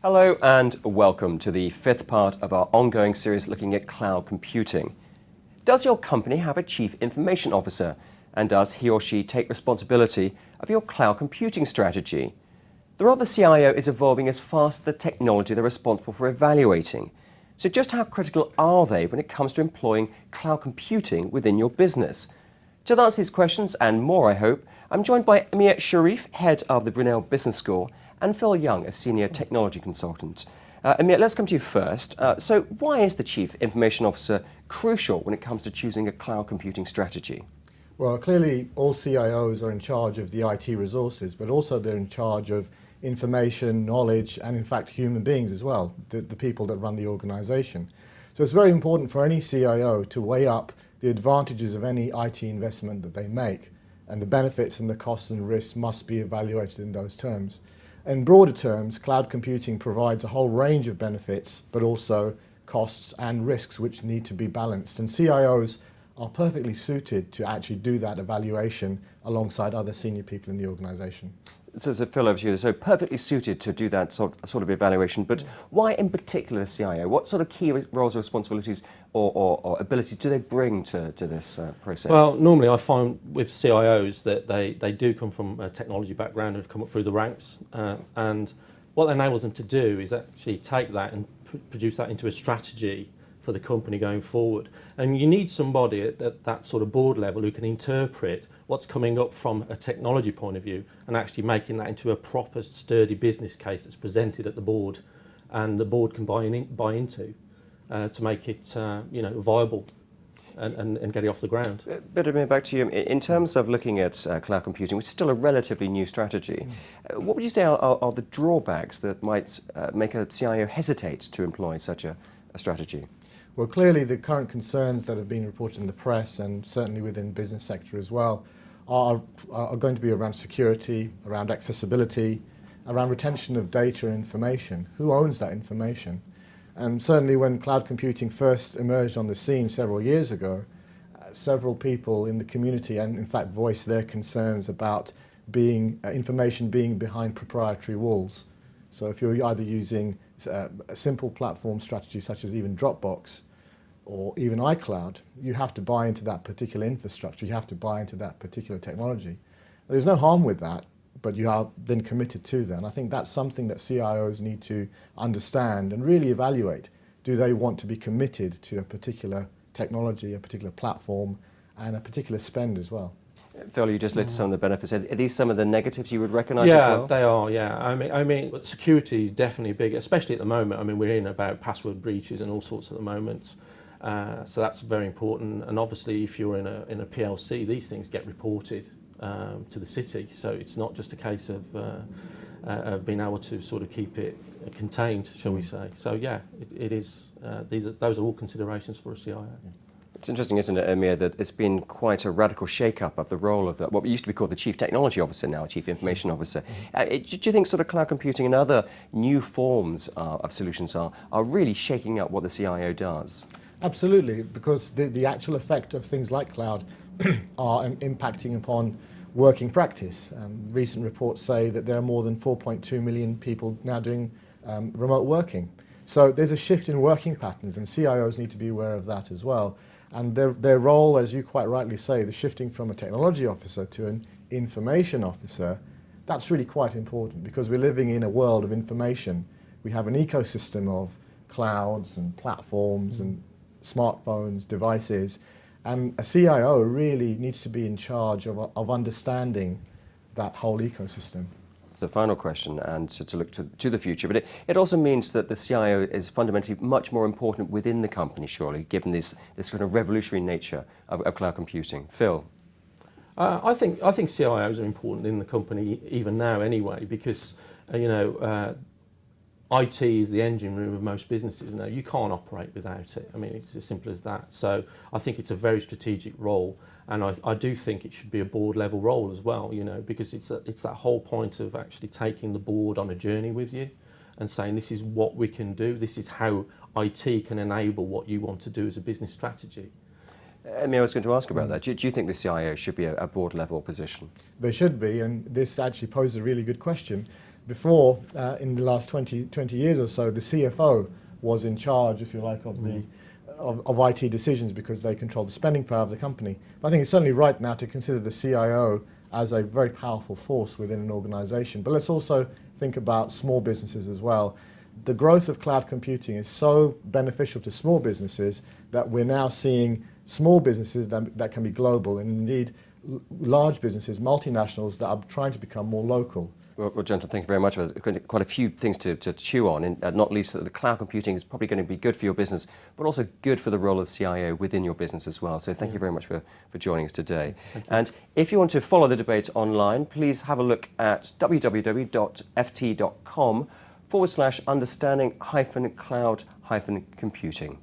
Hello and welcome to the fifth part of our ongoing series looking at cloud computing. Does your company have a Chief Information Officer, and does he or she take responsibility of your cloud computing strategy? The role of the CIO is evolving as fast as the technology they're responsible for evaluating. So just how critical are they when it comes to employing cloud computing within your business? To answer these questions and more, I hope, I'm joined by Amir Sharif, head of the Brunel Business School, and Phil Young, a senior technology consultant. Amir, let's come to you first. So why is the Chief Information Officer crucial when it comes to choosing a cloud computing strategy? Well, clearly all CIOs are in charge of the IT resources, but also they're in charge of information, knowledge, and in fact human beings as well, the people that run the organization. So it's very important for any CIO to weigh up the advantages of any IT investment that they make, and the benefits and the costs and risks must be evaluated in those terms. In broader terms, cloud computing provides a whole range of benefits, but also costs and risks which need to be balanced. And CIOs are perfectly suited to actually do that evaluation alongside other senior people in the organization. So Phil, over to you. So perfectly suited to do that sort of evaluation, but why in particular the CIO? What sort of key roles or responsibilities or abilities do they bring to this process? Well, normally I find with CIOs that they do come from a technology background and have come up through the ranks, and what that enables them to do is actually take that and produce that into a strategy for the company going forward. And you need somebody at that sort of board level who can interpret what's coming up from a technology point of view and actually making that into a proper, sturdy business case that's presented at the board and the board can buy into to make it viable and get it off the ground. But back to you. In terms of looking at cloud computing, which is still a relatively new strategy, what would you say are the drawbacks that might make a CIO hesitate to employ such a strategy? Well, clearly the current concerns that have been reported in the press and certainly within the business sector as well are going to be around security, around accessibility, around retention of data and information. Who owns that information? And certainly when cloud computing first emerged on the scene several years ago, several people in the community and in fact voiced their concerns about information being behind proprietary walls. So if you're either using a simple platform strategy such as even Dropbox or even iCloud, you have to buy into that particular infrastructure, you have to buy into that particular technology. There's no harm with that, but you are then committed to that. And I think that's something that CIOs need to understand and really evaluate. Do they want to be committed to a particular technology, a particular platform, and a particular spend as well? Phil, you just listed some of the benefits. Are these some of the negatives you would recognise as well? Yeah, they are, yeah. I mean, security is definitely big, especially at the moment. I mean, we're in about password breaches and all sorts at the moment. So that's very important. And obviously, if you're in a PLC, these things get reported to the city. So it's not just a case of being able to sort of keep it contained, shall we say. So yeah, it is. Those are all considerations for a CIO. It's interesting, isn't it, Amir, that it's been quite a radical shake-up of the role of what used to be called the Chief Technology Officer, now Chief Information Officer. Do you think sort of cloud computing and other new forms of solutions are really shaking up what the CIO does? Absolutely, because the actual effect of things like cloud are impacting upon working practice. Recent reports say that there are more than 4.2 million people now doing remote working. So there's a shift in working patterns, and CIOs need to be aware of that as well. And their role, as you quite rightly say, the shifting from a technology officer to an information officer, that's really quite important because we're living in a world of information. We have an ecosystem of clouds and platforms and smartphones, devices, and a CIO really needs to be in charge of understanding that whole ecosystem. The final question, and to look to the future, but it also means that the CIO is fundamentally much more important within the company, surely, given this kind of revolutionary nature of cloud computing. Phil? I think CIOs are important in the company even now anyway, because IT is the engine room of most businesses now. You can't operate without it. I mean, it's as simple as that. So I think it's a very strategic role, and I do think it should be a board level role as well, because it's that whole point of actually taking the board on a journey with you and saying this is what we can do, this is how IT can enable what you want to do as a business strategy. I was going to ask about that. Do you think the CIO should be a board level position? They should be, and this actually poses a really good question. before, in the last 20 years or so, the CFO was in charge, if you like, of of IT decisions because they control the spending power of the company. But I think it's certainly right now to consider the CIO as a very powerful force within an organization. But let's also think about small businesses as well. The growth of cloud computing is so beneficial to small businesses that we're now seeing small businesses that can be global, and indeed large businesses, multinationals, that are trying to become more local. Well, gentlemen, thank you very much. There's quite a few things to chew on, and not least that the cloud computing is probably going to be good for your business, but also good for the role of the CIO within your business as well. So thank you very much for joining us today. And if you want to follow the debate online, please have a look at www.ft.com/understanding-cloud-computing.